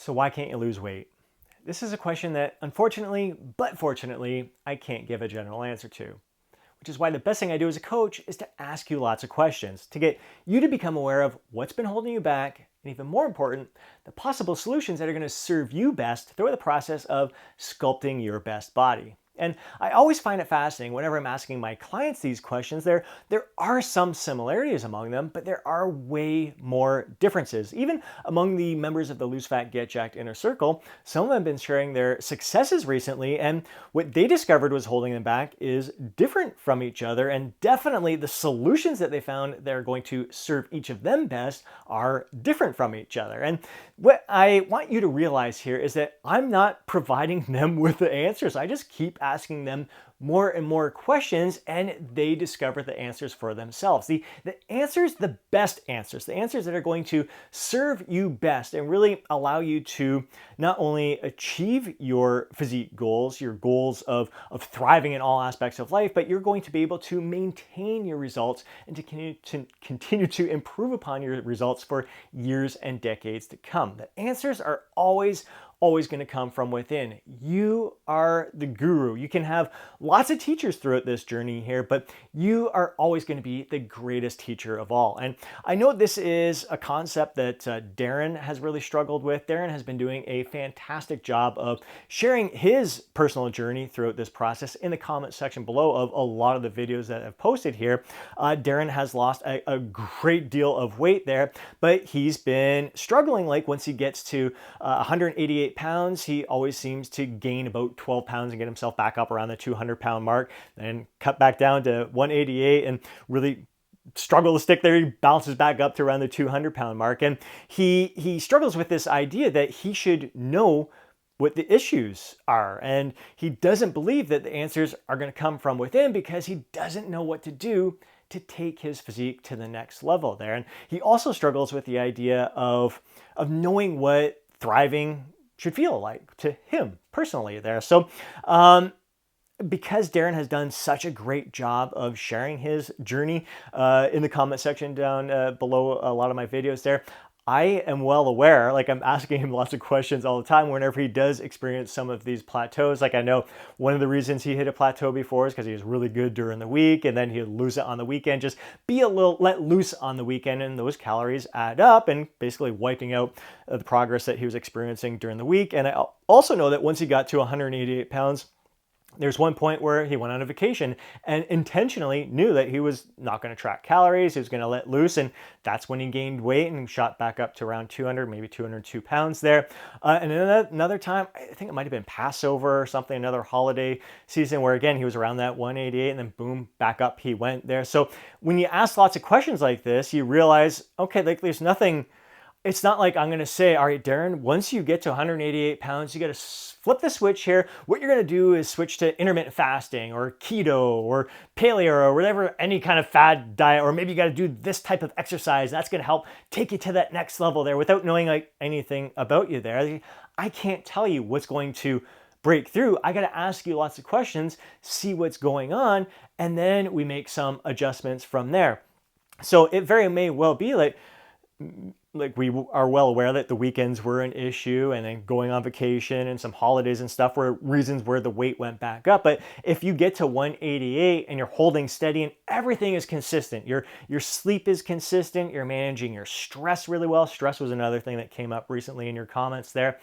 So why can't you lose weight? This is a question that unfortunately, but fortunately, I can't give a general answer to. Which is why the best thing I do as a coach is to ask you lots of questions to get you to become aware of what's been holding you back, and even more important, the possible solutions that are going to serve you best through the process of sculpting your best body. And I always find it fascinating whenever I'm asking my clients these questions. There are some similarities among them, but there are way more differences. Even among the members of the Lose Fat, Get Jacked inner circle, some of them have been sharing their successes recently, and what they discovered was holding them back is different from each other, and definitely the solutions that they found that are going to serve each of them best are different from each other. And what I want you to realize here is that I'm not providing them with the answers. I just keep asking them more and more questions, and they discover the answers for themselves. The answers, the best answers, the answers that are going to serve you best and really allow you to not only achieve your physique goals, your goals of thriving in all aspects of life, but you're going to be able to maintain your results and to continue to improve upon your results for years and decades to come. The answers are always going to come from within. You are the guru. You can have lots of teachers throughout this journey here, but you are always going to be the greatest teacher of all. And I know this is a concept that Darren has really struggled with. Darren has been doing a fantastic job of sharing his personal journey throughout this process in the comment section below of a lot of the videos that I've posted here. Darren has lost a great deal of weight there, but he's been struggling. Like once he gets to 188 pounds, he always seems to gain about 12 pounds and get himself back up around the 200-pound mark, then cut back down to 188 and really struggle to stick there. He bounces back up to around the 200-pound mark, and he struggles with this idea that he should know what the issues are, and he doesn't believe that the answers are going to come from within because he doesn't know what to do to take his physique to the next level there. And he also struggles with the idea of knowing what thriving should feel like to him personally there. So because Darren has done such a great job of sharing his journey in the comment section down below a lot of my videos there, I am well aware, like I'm asking him lots of questions all the time whenever he does experience some of these plateaus. Like I know one of the reasons he hit a plateau before is because he was really good during the week and then he'd lose it on the weekend. Just be a little let loose on the weekend and those calories add up and basically wiping out the progress that he was experiencing during the week. And I also know that once he got to 188 pounds, there's one point where he went on a vacation and intentionally knew that he was not going to track calories. He was going to let loose. And that's when he gained weight and shot back up to around 200, maybe 202 pounds there. And another time, I think it might have been Passover or something, another holiday season where again, he was around that 188 and then boom, back up he went there. So when you ask lots of questions like this, you realize, okay, like there's nothing. It's not like I'm going to say, all right, Darren, once you get to 188 pounds, you got to flip the switch here. What you're going to do is switch to intermittent fasting or keto or paleo or whatever, any kind of fad diet, or maybe you got to do this type of exercise. That's going to help take you to that next level there without knowing like anything about you there. I can't tell you what's going to break through. I got to ask you lots of questions, see what's going on, and then we make some adjustments from there. So it very may well be like we are well aware that the weekends were an issue and then going on vacation and some holidays and stuff were reasons where the weight went back up. But if you get to 188 and you're holding steady and everything is consistent, your sleep is consistent, you're managing your stress really well. Stress was another thing that came up recently in your comments there.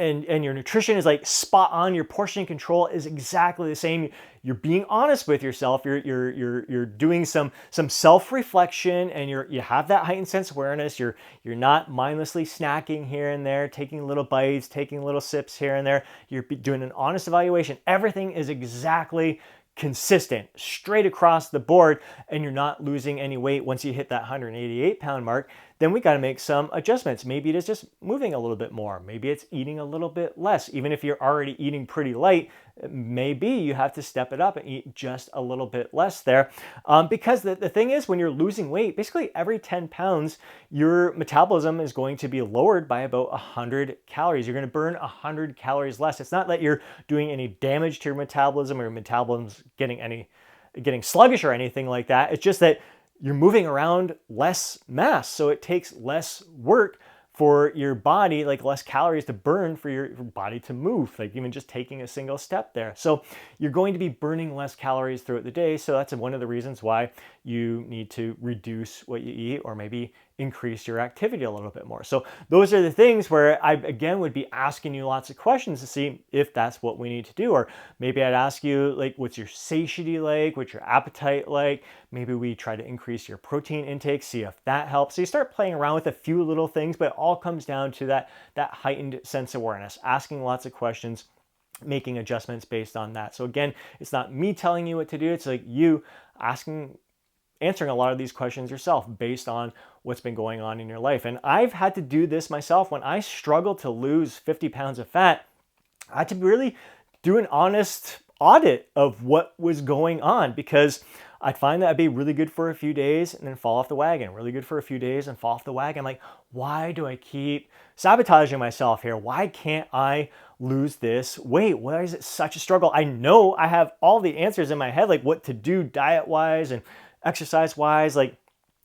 And your nutrition is like spot on. Your portion control is exactly the same. You're being honest with yourself. You're doing some self-reflection, and you have that heightened sense awareness. You're not mindlessly snacking here and there, taking little bites, taking little sips here and there. You're doing an honest evaluation. Everything is exactly consistent, straight across the board, and you're not losing any weight once you hit that 188-pound mark. Then we got to make some adjustments. Maybe it is just moving a little bit more. Maybe it's eating a little bit less. Even if you're already eating pretty light, maybe you have to step it up and eat just a little bit less there. Because the thing is, when you're losing weight, basically every 10 pounds, your metabolism is going to be lowered by about 100 calories. You're going to burn 100 calories less. It's not that you're doing any damage to your metabolism or your metabolism's getting sluggish or anything like that. It's just that you're moving around less mass, so it takes less work for your body, like less calories to burn for your body to move, like even just taking a single step there. So you're going to be burning less calories throughout the day. So that's one of the reasons why you need to reduce what you eat, or maybe increase your activity a little bit more. So those are the things where I, again, would be asking you lots of questions to see if that's what we need to do. Or maybe I'd ask you, like, what's your satiety like? What's your appetite like? Maybe we try to increase your protein intake, see if that helps. So you start playing around with a few little things, but it all comes down to that heightened sense of awareness, asking lots of questions, making adjustments based on that. So again, it's not me telling you what to do. It's like you answering a lot of these questions yourself based on what's been going on in your life. And I've had to do this myself. When I struggled to lose 50 pounds of fat, I had to really do an honest audit of what was going on, because I'd find that I'd be really good for a few days and then fall off the wagon, really good for a few days and fall off the wagon. I'm like, why do I keep sabotaging myself here? Why can't I lose this weight? Why is it such a struggle? I know I have all the answers in my head, like what to do diet-wise and exercise-wise. Like,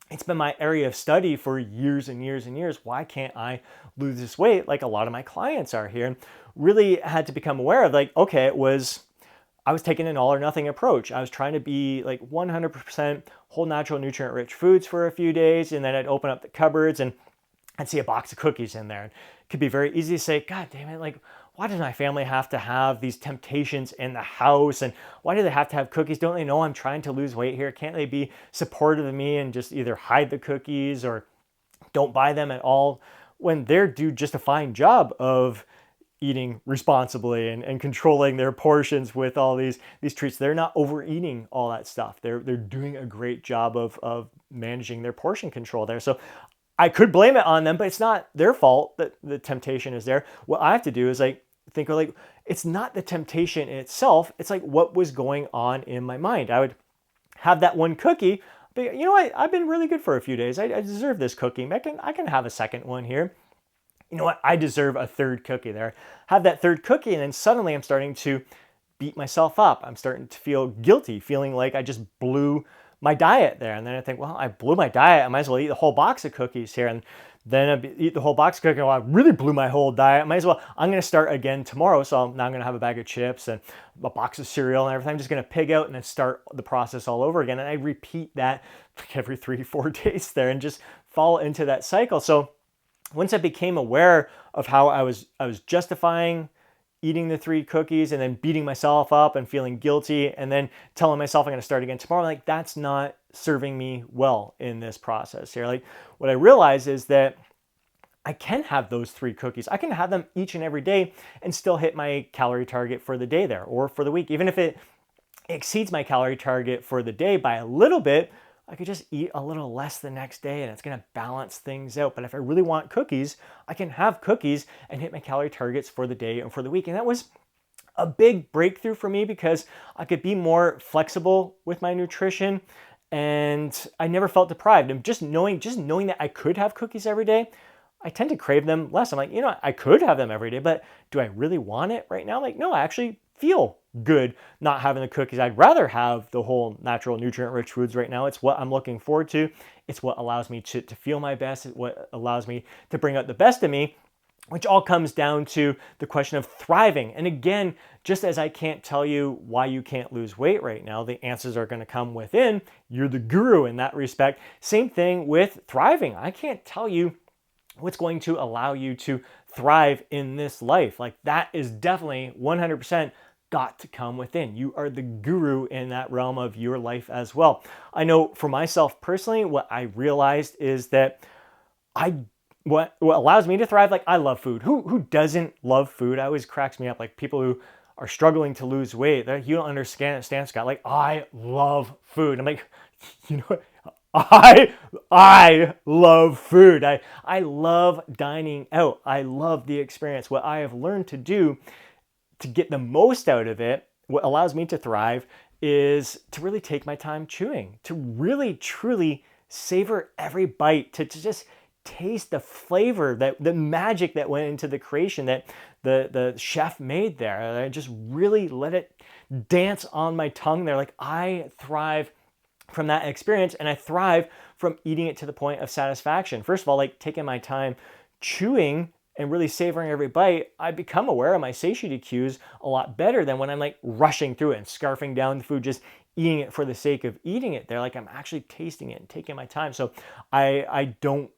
it's been my area of study for years and years and years. Why can't I lose this weight like a lot of my clients are here? And really had to become aware of, like, okay, I was taking an all or nothing approach. I was trying to be like 100% whole natural nutrient rich foods for a few days, and then I'd open up the cupboards and I'd see a box of cookies in there. And it could be very easy to say, God damn it, like, why does my family have to have these temptations in the house? And why do they have to have cookies? Don't they know I'm trying to lose weight here? Can't they be supportive of me and just either hide the cookies or don't buy them at all, when they're do just a fine job of eating responsibly and controlling their portions with all these treats? They're not overeating all that stuff. They're doing a great job of managing their portion control there. So I could blame it on them, but it's not their fault that the temptation is there. What I have to do is think of, like, it's not the temptation in itself. It's like what was going on in my mind. I would have that one cookie, but you know what? I've been really good for a few days. I deserve this cookie. I can have a second one here. You know what? I deserve a third cookie there. Have that third cookie, and then suddenly I'm starting to beat myself up. I'm starting to feel guilty, feeling like I just blew my diet there. And then I think, well, I blew my diet. I might as well eat the whole box of cookies here. And then I eat the whole box of cookies. Well, I really blew my whole diet. I might as well, I'm going to start again tomorrow. So now I'm going to have a bag of chips and a box of cereal and everything. I'm just going to pig out and then start the process all over again. And I repeat that every 3-4 days there and just fall into that cycle. So once I became aware of how I was justifying eating the 3 cookies and then beating myself up and feeling guilty and then telling myself I'm going to start again tomorrow, like, that's not serving me well in this process here. Like, what I realized is that I can have those 3 cookies. I can have them each and every day and still hit my calorie target for the day there, or for the week. Even if it exceeds my calorie target for the day by a little bit, I could just eat a little less the next day and it's going to balance things out. But if I really want cookies, I can have cookies and hit my calorie targets for the day and for the week. And that was a big breakthrough for me, because I could be more flexible with my nutrition and I never felt deprived. And just knowing that I could have cookies every day, I tend to crave them less. I'm like, you know, I could have them every day, but do I really want it right now? Like, no, I actually feel good not having the cookies. I'd rather have the whole natural nutrient rich foods right now. It's what I'm looking forward to. It's what allows me to feel my best. It's what allows me to bring out the best in me, which all comes down to the question of thriving. And again, just as I can't tell you why you can't lose weight right now, the answers are going to come within. You're the guru in that respect. Same thing with thriving. I can't tell you what's going to allow you to thrive in this life. Like, that is definitely 100% got to come within. You are the guru in that realm of your life as well. I know for myself personally, what I realized is that what allows me to thrive, like, I love food. Who doesn't love food? It always cracks me up, like, people who are struggling to lose weight, that you don't understand, Scott. Like, I love food. I'm like, you know what? I love food. I love dining out. I love the experience. What I have learned to do to get the most out of it, what allows me to thrive, is to really take my time chewing, to really truly savor every bite, to just taste the flavor, that the magic that went into the creation that the chef made there. I just really let it dance on my tongue there. Like, I thrive from that experience, and I thrive from eating it to the point of satisfaction. First of all, like, taking my time chewing and really savoring every bite, I become aware of my satiety cues a lot better than when I'm like rushing through it and scarfing down the food, just eating it for the sake of eating it. They're like, I'm actually tasting it and taking my time. So I don't,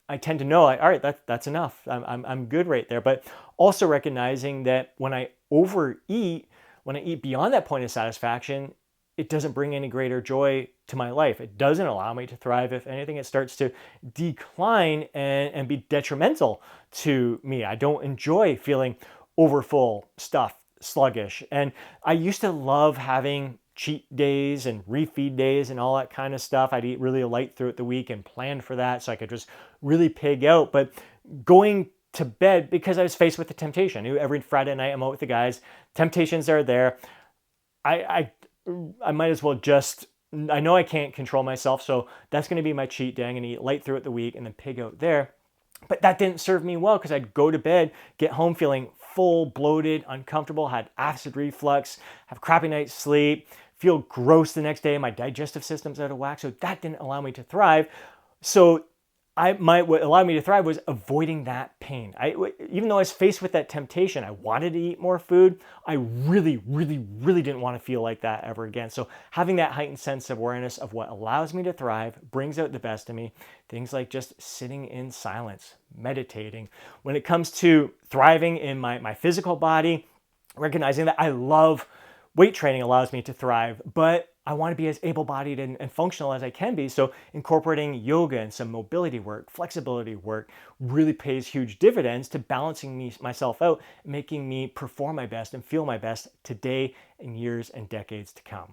I tend to know, like, all right, that's enough. I'm good right there. But also recognizing that when I overeat, when I eat beyond that point of satisfaction, it doesn't bring any greater joy to my life. It doesn't allow me to thrive. If anything, it starts to decline and be detrimental to me. I don't enjoy feeling overfull, stuffed, sluggish. And I used to love having cheat days and refeed days and all that kind of stuff. I'd eat really light throughout the week and plan for that so I could just really pig out. But going to bed, because I was faced with the temptation. Every Friday night I'm out with the guys. Temptations are there. I might as well just, I know I can't control myself, so that's going to be my cheat day. I'm going to eat light throughout the week and then pig out there. But that didn't serve me well because I'd go to bed, get home feeling full, bloated, uncomfortable, had acid reflux, have crappy night's sleep, feel gross the next day. My digestive system's out of whack. So that didn't allow me to thrive. So what allowed me to thrive was avoiding that pain. Even though I was faced with that temptation, I wanted to eat more food. I really, really, really didn't want to feel like that ever again. So having that heightened sense of awareness of what allows me to thrive brings out the best in me. Things like just sitting in silence, meditating. When it comes to thriving in my physical body, recognizing that I love weight training allows me to thrive, but I want to be as able-bodied and functional as I can be. So incorporating yoga and some mobility work, flexibility work really pays huge dividends to balancing myself out, making me perform my best and feel my best today and years and decades to come.